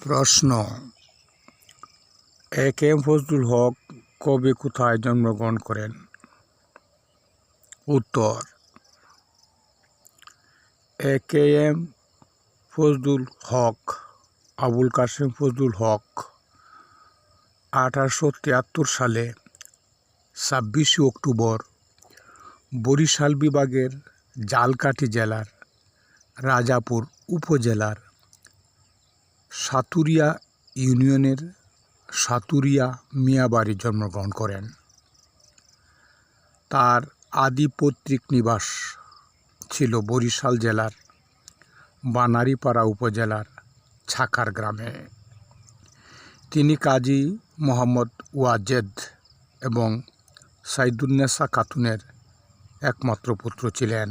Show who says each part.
Speaker 1: প্রশ্ন: এ K M Fazlul হক কবে কোথায় জন্মগ্রহণ করেন? উত্তর: এ কে এম ফজলুল হক আবুল কাসেম ফজলুল হক 1873 সালে 26শে অক্টোবর বরিশাল বিভাগের ঝালকাঠি জেলার রাজাপুর উপজেলার সাতুরিয়া ইউনিয়নের সাতুরিয়া মিয়াবাড়ি জন্মগ্রহণ করেন। তার আদি পৈতৃক নিবাস ছিল বরিশাল জেলার বানারীপাড়া উপজেলার ছাকার গ্রামে। তিনি কাজী মোহাম্মদ ওয়াজেদ এবং সাইদুন্নেসা খাতুনের একমাত্র পুত্র ছিলেন।